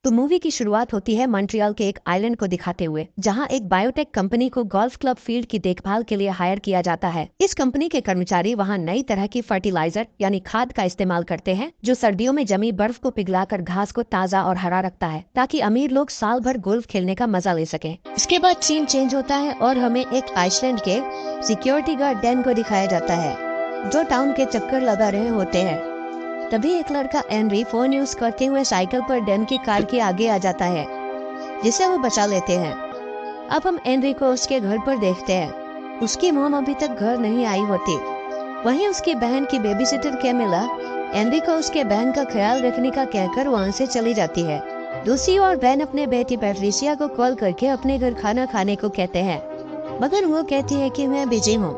तो मूवी की शुरुआत होती है मॉन्ट्रियल के एक आइलैंड को दिखाते हुए, जहां एक बायोटेक कंपनी को गोल्फ क्लब फील्ड की देखभाल के लिए हायर किया जाता है। इस कंपनी के कर्मचारी वहां नई तरह की फर्टिलाइजर यानी खाद का इस्तेमाल करते हैं, जो सर्दियों में जमी बर्फ को पिघलाकर घास को ताज़ा और हरा रखता है, ताकि अमीर लोग साल भर गोल्फ खेलने का मजा ले सकें। इसके बाद सीन चेंज होता है और हमें एक आइसलैंड के सिक्योरिटी गार्ड डैन को दिखाया जाता है, जो टाउन के चक्कर लगा रहे होते हैं। तभी एक लड़का एनरी फोन यूज करते हुए साइकिल पर डैन की कार के आगे आ जाता है, जिसे वो बचा लेते हैं। अब हम एनरी को उसके घर पर देखते हैं। उसकी मॉम अभी तक घर नहीं आई होती। वहीं उसकी बहन की बेबीसिटर कैमिला एनरी को उसके बहन का ख्याल रखने का कहकर वहाँ से चली जाती है। दूसरी ओर बहन अपने बेटी पैट्रिसिया को कॉल करके अपने घर खाना खाने को कहते हैं, मगर वो कहती है कि मैं बिजी हूँ,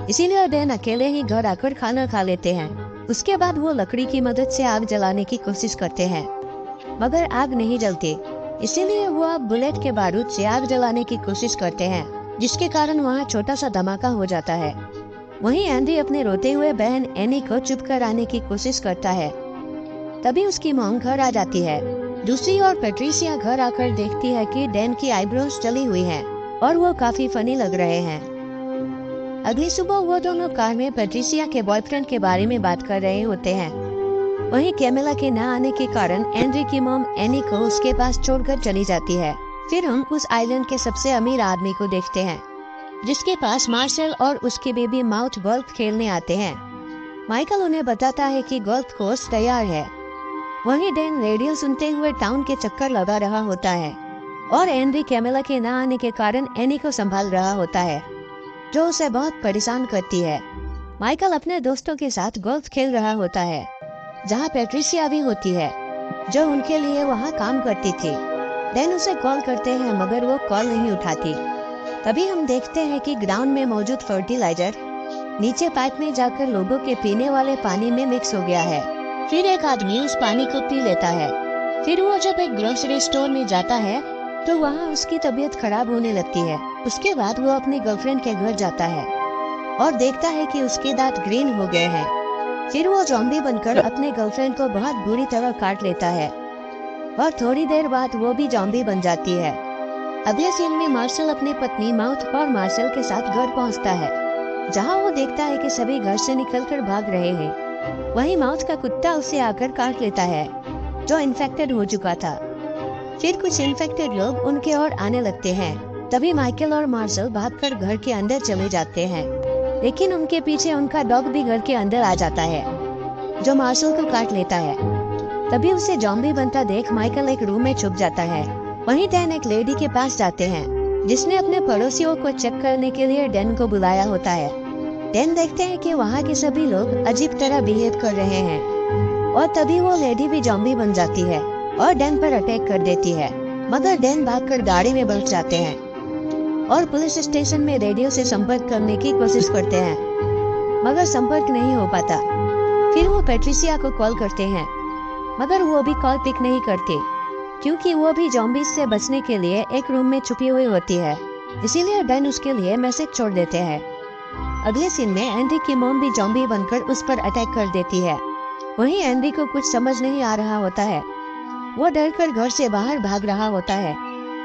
इसीलिए डैन अकेले ही घर आकर खाना खा लेते हैं। उसके बाद वो लकड़ी की मदद से आग जलाने की कोशिश करते हैं, मगर आग नहीं जलती, इसीलिए वो अब बुलेट के बारूद से आग जलाने की कोशिश करते हैं, जिसके कारण वहाँ छोटा सा धमाका हो जाता है। वहीं एंडी अपने रोते हुए बहन एनी को चुप कराने की कोशिश करता है। तभी उसकी मॉम घर आ जाती है। दूसरी ओर पैट्रिसिया घर आकर देखती है कि डैन की आईब्रोज जली हुई हैं और वो काफी फनी लग रहे हैं। अगली सुबह वो दोनों कार में पैट्रिसिया के बॉयफ्रेंड के बारे में बात कर रहे होते हैं। वहीं कैमिला के न आने के कारण एंड्री की मॉम एनी को उसके पास छोड़कर चली जाती है। फिर हम उस आइलैंड के सबसे अमीर आदमी को देखते हैं, जिसके पास मार्शल और उसकी बेबी माउथ गोल्फ खेलने आते हैं। माइकल उन्हें बताता है कि गोल्फ कोर्स तैयार है। वहीं डैन रेडियो सुनते हुए टाउन के चक्कर लगा रहा होता है और एंड्री कैमिला के न आने के कारण एनी को संभाल रहा होता है, जो उसे बहुत परेशान करती है। माइकल अपने दोस्तों के साथ गोल्फ खेल रहा होता है, जहां पैट्रिसिया भी होती है, जो उनके लिए वहां काम करती थी। डैन उसे कॉल करते हैं, मगर वो कॉल नहीं उठाती। तभी हम देखते हैं कि ग्राउंड में मौजूद फर्टिलाइजर नीचे पाइप में जाकर लोगों के पीने वाले पानी में मिक्स हो गया है। फिर एक आदमी उस पानी को पी लेता है। फिर वो जब एक ग्रोसरी स्टोर में जाता है तो वहाँ उसकी तबीयत खराब होने लगती है। उसके बाद वो अपनी गर्लफ्रेंड के घर जाता है और देखता है कि उसके दांत ग्रीन हो गए हैं। फिर वो ज़ॉम्बी बनकर अपने गर्लफ्रेंड को बहुत बुरी तरह काट लेता है और थोड़ी देर बाद वो भी ज़ॉम्बी बन जाती है। अगले सीन में मार्शल अपनी पत्नी माउथ और मार्शल के साथ घर पहुंचता है, जहां वो देखता है कि सभी घर से निकलकर भाग रहे हैं। वहीं माउथ का कुत्ता उसे आकर काट लेता है, जो इन्फेक्टेड हो चुका था। फिर कुछ इन्फेक्टेड लोग उनके ओर आने लगते हैं। तभी माइकल और मार्शल भागकर घर के अंदर चले जाते हैं, लेकिन उनके पीछे उनका डॉग भी घर के अंदर आ जाता है, जो मार्शल को काट लेता है। तभी उसे ज़ॉम्बी बनता देख माइकल एक रूम में छुप जाता है। वहीं डैन एक लेडी के पास जाते हैं, जिसने अपने पड़ोसियों को चेक करने के लिए डैन को बुलाया होता है। डैन देखते हैं कि वहाँ के सभी लोग अजीब तरह बिहेव कर रहे हैं और तभी वो लेडी भी ज़ॉम्बी बन जाती है और डैन पर अटैक कर देती है, मगर डैन भागकर गाड़ी में बैठ जाते हैं और पुलिस स्टेशन में रेडियो से संपर्क करने की कोशिश करते हैं, मगर संपर्क नहीं हो पाता। फिर वो पैट्रिसिया को कॉल करते हैं, मगर वो भी कॉल पिक नहीं करती, क्योंकि वो भी ज़ॉम्बीज से बचने के लिए एक रूम में छुपी हुई होती है। इसीलिए डैन उसके लिए मैसेज छोड़ देते हैं। अगले सीन में एंडी की मॉम भी ज़ॉम्बी बनकर उस पर अटैक कर देती है। वहीं एंडी को कुछ समझ नहीं आ रहा होता है, वो डरकर घर से बाहर भाग रहा होता है।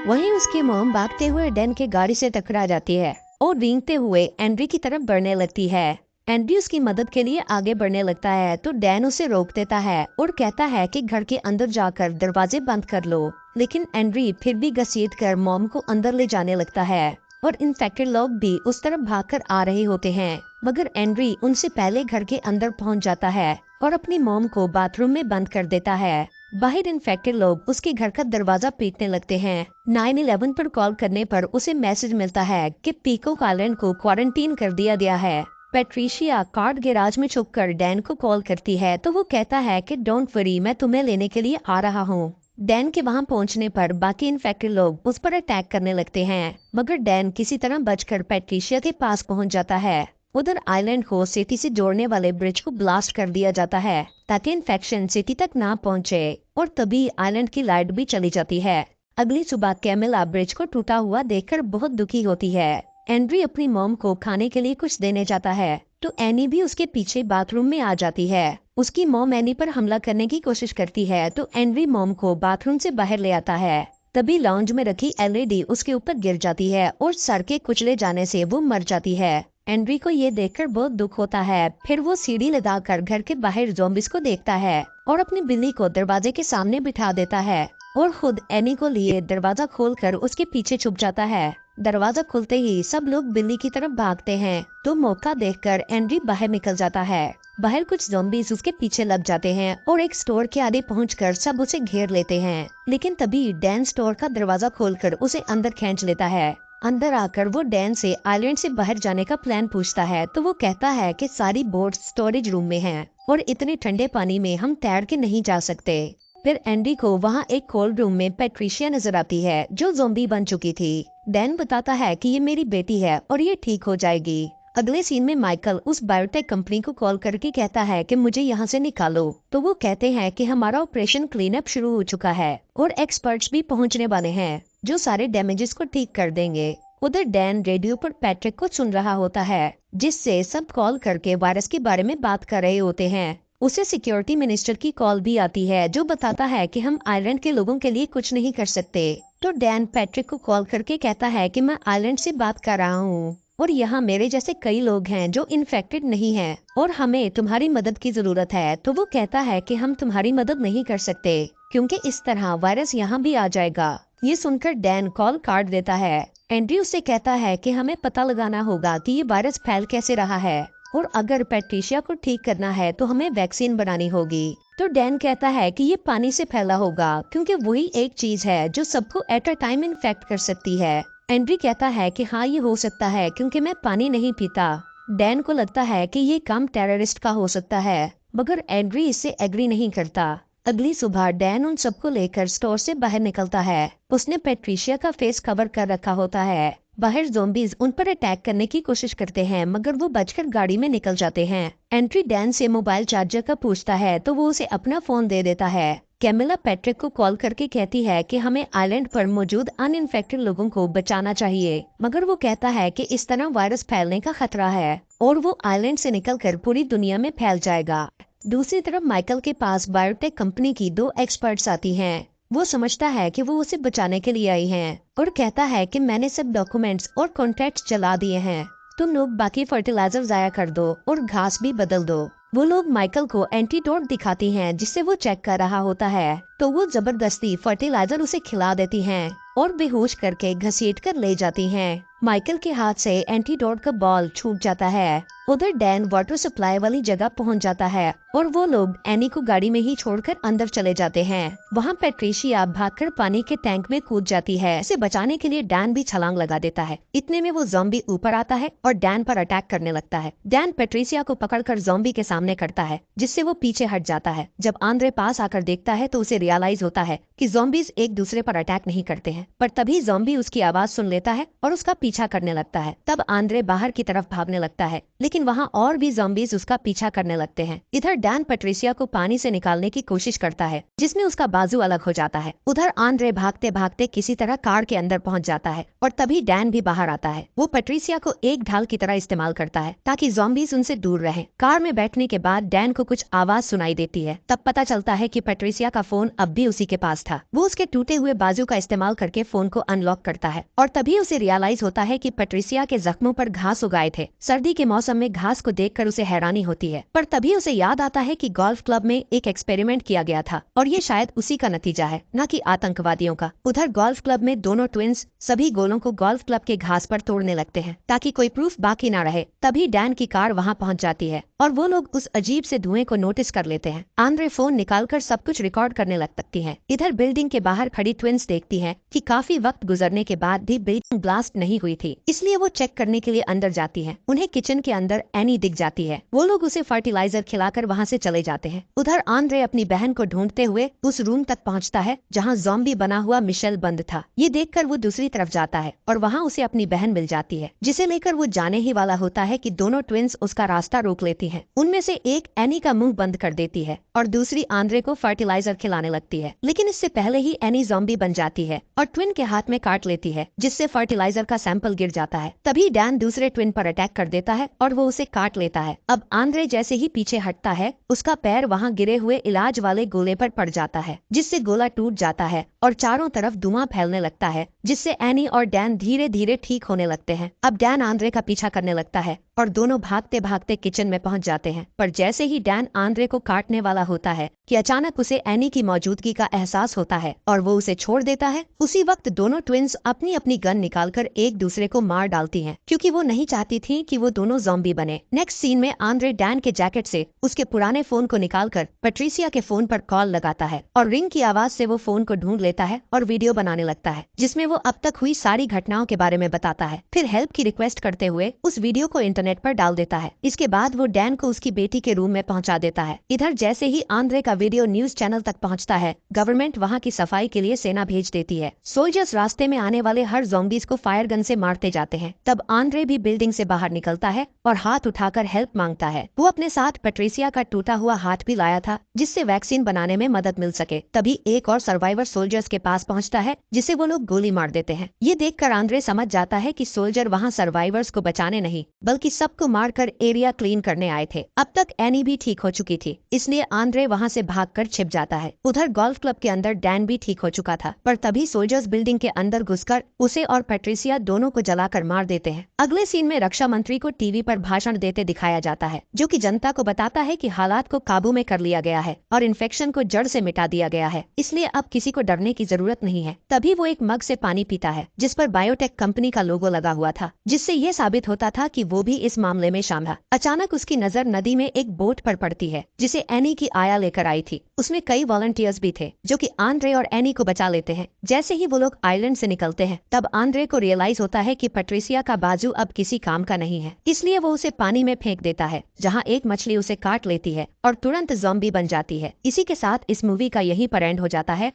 वहीं उसकी मॉम भागते हुए डैन के गाड़ी से टकरा जाती है और रेंगते हुए एंड्री की तरफ बढ़ने लगती है। एंड्री उसकी मदद के लिए आगे बढ़ने लगता है, तो डैन उसे रोक देता है और कहता है कि घर के अंदर जाकर दरवाजे बंद कर लो। लेकिन एंड्री फिर भी घसीटकर मॉम को अंदर ले जाने लगता है और इन्फेक्टेड लोग भी उस तरफ भागकर आ रहे होते हैं, मगर एंड्री उनसे पहले घर के अंदर पहुंच जाता है और अपनी मॉम को बाथरूम में बंद कर देता है। बाहर इन्फेक्टेड लोग उसके घर का दरवाजा पीटने लगते हैं। 911 पर कॉल करने पर उसे मैसेज मिलता है कि पीकॉक आइलैंड को क्वारंटीन कर दिया गया है। पैट्रिशिया कार्ड गैराज में छुपकर डैन को कॉल करती है, तो वो कहता है कि डोंट वरी, मैं तुम्हें लेने के लिए आ रहा हूँ। डैन के वहाँ पहुँचने पर बाकी इन्फेक्टेड लोग उस पर अटैक करने लगते हैं, मगर डैन किसी तरह बचकर पैट्रिशिया के पास पहुँच जाता है। उधर आइलैंड को सिटी से जोड़ने वाले ब्रिज को ब्लास्ट कर दिया जाता है, ताकि इन्फेक्शन सिटी तक ना पहुँचे, और तभी आइलैंड की लाइट भी चली जाती है। अगली सुबह कैमिला ब्रिज को टूटा हुआ देखकर बहुत दुखी होती है। एंड्री अपनी मॉम को खाने के लिए कुछ देने जाता है, तो एनी भी उसके पीछे बाथरूम में आ जाती है। उसकी मॉम एनी पर हमला करने की कोशिश करती है तो एनरी मॉम को बाथरूम से बाहर ले आता है। तभी लाउंज में रखी एलईडी उसके ऊपर गिर जाती है और सर के कुचले जाने से वो मर जाती है। एनरी को ये देखकर बहुत दुख होता है। फिर वो सीढ़ी लगाकर घर के बाहर ज़ॉम्बीज़ को देखता है और अपनी बिल्ली को दरवाजे के सामने बिठा देता है और खुद एनी को लिए दरवाजा खोलकर उसके पीछे छुप जाता है। दरवाजा खुलते ही सब लोग बिल्ली की तरफ भागते हैं तो मौका देखकर एनरी बाहर निकल जाता है। बाहर कुछ ज़ॉम्बीज़ उसके पीछे लग जाते हैं और एक स्टोर के आगे पहुंचकर सब उसे घेर लेते हैं। लेकिन तभी डैन स्टोर का दरवाजा खोलकर उसे अंदर खींच लेता है। अंदर आकर वो डैन से आइलैंड से बाहर जाने का प्लान पूछता है तो वो कहता है कि सारी बोट स्टोरेज रूम में हैं और इतने ठंडे पानी में हम तैर के नहीं जा सकते। फिर एंडी को वहाँ एक कोल्ड रूम में पैट्रिशिया नजर आती है जो ज़ॉम्बी बन चुकी थी। डैन बताता है कि ये मेरी बेटी है और ये ठीक हो जाएगी। अगले सीन में माइकल उस बायोटेक कंपनी को कॉल करके कहता है कि मुझे यहाँ से निकालो। तो वो कहते हैं कि हमारा ऑपरेशन क्लीन अप शुरू हो चुका है और एक्सपर्ट्स भी पहुँचने वाले हैं जो सारे डैमेजेस को ठीक कर देंगे। उधर डैन रेडियो पर पैट्रिक को सुन रहा होता है जिससे सब कॉल करके वायरस के बारे में बात कर रहे होते हैं। उसे सिक्योरिटी मिनिस्टर की कॉल भी आती है जो बताता है कि हम आइलैंड के लोगों के लिए कुछ नहीं कर सकते। तो डैन पैट्रिक को कॉल करके कहता है कि मैं आइलैंड से बात कर रहा हूँ और यहाँ मेरे जैसे कई लोग हैं जो इन्फेक्टेड नहीं हैं और हमें तुम्हारी मदद की जरूरत है। तो वो कहता है कि हम तुम्हारी मदद नहीं कर सकते क्योंकि इस तरह वायरस यहाँ भी आ जाएगा। ये सुनकर डैन कॉल काट देता है। एंड्रयू उससे कहता है कि हमें पता लगाना होगा कि ये वायरस फैल कैसे रहा है और अगर पैट्रिशिया को ठीक करना है तो हमें वैक्सीन बनानी होगी। तो डैन कहता है कि ये पानी से फैला होगा क्योंकि वही एक चीज है जो सबको एट अ टाइम इन्फेक्ट कर सकती है। एंड्री कहता है कि हाँ ये हो सकता है क्योंकि मैं पानी नहीं पीता। डैन को लगता है कि ये काम टेररिस्ट का हो सकता है मगर एंड्री इससे एग्री नहीं करता। अगली सुबह डैन उन सबको लेकर स्टोर से बाहर निकलता है। उसने पैट्रिशिया का फेस कवर कर रखा होता है। बाहर ज़ॉम्बीज़ उन पर अटैक करने की कोशिश करते हैं मगर वो बचकर गाड़ी में निकल जाते हैं। एंट्री डैन से मोबाइल चार्जर का पूछता है तो वो उसे अपना फोन दे देता है। कैमिला पैट्रिक को कॉल करके कहती है कि हमें आइलैंड पर मौजूद अनइन्फेक्टेड लोगों को बचाना चाहिए मगर वो कहता है कि इस तरह वायरस फैलने का खतरा है और वो आइलैंड से निकलकर पूरी दुनिया में फैल जाएगा। दूसरी तरफ माइकल के पास बायोटेक कंपनी की 2 एक्सपर्ट्स आती हैं। वो समझता है कि वो उसे बचाने के लिए आई हैं और कहता है कि मैंने सब डॉक्यूमेंट्स और कॉन्ट्रैक्ट्स चला दिए हैं। तुम लोग बाकी फर्टिलाइजर जाया कर दो और घास भी बदल दो। वो लोग माइकल को एंटीडोट दिखाती हैं जिससे वो चेक कर रहा होता है तो वो जबरदस्ती फर्टिलाइजर उसे खिला देती हैं और बेहोश करके घसीट कर ले जाती हैं। माइकल के हाथ से एंटीडोट का बॉल छूट जाता है। उधर डैन वाटर सप्लाई वाली जगह पहुंच जाता है और वो लोग एनी को गाड़ी में ही छोड़कर अंदर चले जाते हैं। वहाँ पैट्रिशिया भागकर पानी के टैंक में कूद जाती है। इसे बचाने के लिए डैन भी छलांग लगा देता है। इतने में वो ज़ॉम्बी ऊपर आता है और डैन पर अटैक करने लगता है। डैन पैट्रिशिया को पकड़कर ज़ॉम्बी के सामने करता है जिससे वो पीछे हट जाता है। जब आंद्रे पास आकर देखता है तो उसे रियलाइज होता है कि ज़ॉम्बीज एक दूसरे पर अटैक नहीं करते हैं। पर तभी ज़ॉम्बी उसकी आवाज सुन लेता है और उसका पीछा करने लगता है। तब आंद्रे बाहर की तरफ भागने लगता है लेकिन वहाँ और भी ज़ॉम्बीज उसका पीछा करने लगते हैं। इधर डैन पैट्रिशिया को पानी से निकालने की कोशिश करता है जिसमें उसका बाजू अलग हो जाता है। उधर आंद्रे भागते भागते किसी तरह कार के अंदर पहुंच जाता है और तभी डैन भी बाहर आता है। वो पैट्रिशिया को एक ढाल की तरह इस्तेमाल करता है ताकि ज़ॉम्बीज उनसे दूर रहे। कार में बैठने के बाद डैन को कुछ आवाज सुनाई देती है। तब पता चलता है कि पैट्रिशिया का फोन अब भी उसी के पास था। वो उसके टूटे हुए बाजू का इस्तेमाल करके फोन को अनलॉक करता है और तभी उसे रियलाइज होता है कि पैट्रिशिया के जख्मों पर घास उगाए थे। सर्दी के मौसम में घास को देखकर उसे हैरानी होती है पर तभी उसे याद आता है कि गोल्फ क्लब में एक एक्सपेरिमेंट किया गया था और ये शायद उसी का नतीजा है, न कि आतंकवादियों का। उधर गोल्फ क्लब में दोनों ट्विंस सभी गोलों को गोल्फ क्लब के घास पर तोड़ने लगते हैं ताकि कोई प्रूफ बाकी न रहे। तभी डैन की कार वहाँ पहुँच जाती है और वो लोग उस अजीब से धुएं को नोटिस कर लेते हैं। आंद्रे फोन निकालकर सब कुछ रिकॉर्ड करने लग सकती है। इधर बिल्डिंग के बाहर खड़ी ट्विंस देखती हैं कि काफी वक्त गुजरने के बाद भी बिल्डिंग ब्लास्ट नहीं हुई थी, इसलिए वो चेक करने के लिए अंदर जाती है। उन्हें किचन के अंदर एनी दिख जाती है। वो लोग उसे फर्टिलाइजर खिलाकर वहाँ से चले जाते हैं। उधर आंद्रे अपनी बहन को ढूंढते हुए उस रूम तक पहुँचता है जहाँ ज़ॉम्बी बना हुआ मिशेल बंद था। ये देखकर वो दूसरी तरफ जाता है और वहाँ उसे अपनी बहन मिल जाती है जिसे लेकर वो जाने ही वाला होता है कि दोनों ट्विंस उसका रास्ता रोक लेती हैं। उनमें से एक एनी का मुंह बंद कर देती है और दूसरी आंद्रे को फर्टिलाइजर खिलाने लगती है, लेकिन इससे पहले ही एनी ज़ॉम्बी बन जाती है और ट्विन के हाथ में काट लेती है, जिससे फर्टिलाइजर का सैंपल गिर जाता है। तभी डैन दूसरे ट्विन पर अटैक कर देता है और वो उसे काट लेता है। अब आंद्रे जैसे ही पीछे हटता है, उसका पैर वहाँ गिरे हुए इलाज वाले गोले पर पड़ जाता है, जिससे गोला टूट जाता है और चारों तरफ धुआं फैलने लगता है, जिससे एनी और डैन धीरे धीरे ठीक होने लगते हैं। अब डैन आंद्रे का पीछा करने लगता है और दोनों भागते भागते किचन में पहुंच जाते हैं। पर जैसे ही डैन आंद्रे को काटने वाला होता है कि अचानक उसे एनी की मौजूदगी का एहसास होता है और वो उसे छोड़ देता है। उसी वक्त दोनों ट्विंस अपनी अपनी गन निकालकर एक दूसरे को मार डालती हैं, क्योंकि वो नहीं चाहती थी कि वो दोनों ज़ॉम्बी बने। नेक्स्ट सीन में आंद्रे डैन के जैकेट से उसके पुराने फोन को निकालकर पैट्रिसिया के फोन पर कॉल लगाता है और रिंग की आवाज से वो फोन को ढूंढ लेता है और वीडियो बनाने लगता है, जिसमें वो अब तक हुई सारी घटनाओं के बारे में बताता है। फिर हेल्प की रिक्वेस्ट करते हुए उस वीडियो को इंटरनेट पर डाल देता है। इसके बाद वो डैन को उसकी बेटी के रूम में पहुंचा देता है। इधर जैसे ही आंद्रे का वीडियो न्यूज चैनल तक पहुंचता है, गवर्नमेंट वहां की सफाई के लिए सेना भेज देती है। सोल्जर्स रास्ते में आने वाले हर ज़ॉम्बीज को फायर गन से मारते जाते हैं। तब आंद्रे भी बिल्डिंग से बाहर निकलता है और हाथ उठाकर हेल्प मांगता है। वो अपने साथ पैट्रिसिया का टूटा हुआ हाथ भी लाया था, जिससे वैक्सीन बनाने में मदद मिल सके। तभी एक और सर्वाइवर सोल्जर्स के पास पहुंचता है, जिसे वो लोग गोली मार देते हैं। ये देखकर आंद्रे समझ जाता है कि सोल्जर वहां सर्वाइवर्स को बचाने नहीं, बल्कि सबको मारकर एरिया क्लीन करने आए थे। अब तक एनी भी ठीक हो चुकी थी, इसलिए आंद्रे वहां से भागकर छिप जाता है। उधर गोल्फ क्लब के अंदर डैन भी ठीक हो चुका था, पर तभी सोल्जर्स बिल्डिंग के अंदर घुसकर उसे और पैट्रिसिया दोनों को जलाकर मार देते हैं। अगले सीन में रक्षा मंत्री को टीवी पर भाषण देते दिखाया जाता है, जो कि जनता को बताता है कि हालात को काबू में कर लिया गया है और इन्फेक्शन को जड़ से मिटा दिया गया है, इसलिए अब किसी को डरने की जरूरत नहीं है। तभी वो एक मग से पानी पीता है, जिस पर बायोटेक कंपनी का लोगो लगा हुआ था, जिससे ये साबित होता था कि वो भी इस मामले में शामिल है। अचानक उसकी नजर नदी में एक बोट पर पड़ती है, जिसे एनी की आया लेकर आई थी। उसमें कई वॉलंटियर्स भी थे, जो कि आंद्रे और एनी को बचा लेते हैं। जैसे ही वो लोग आइलैंड से निकलते हैं, तब आंद्रे को रियलाइज होता है कि पैट्रिसिया का बाजू अब किसी काम का नहीं है, इसलिए वो उसे पानी में फेंक देता है, जहाँ एक मछली उसे काट लेती है और तुरंत ज़ॉम्बी बन जाती है। इसी के साथ इस मूवी का यहीं पर एंड हो जाता है।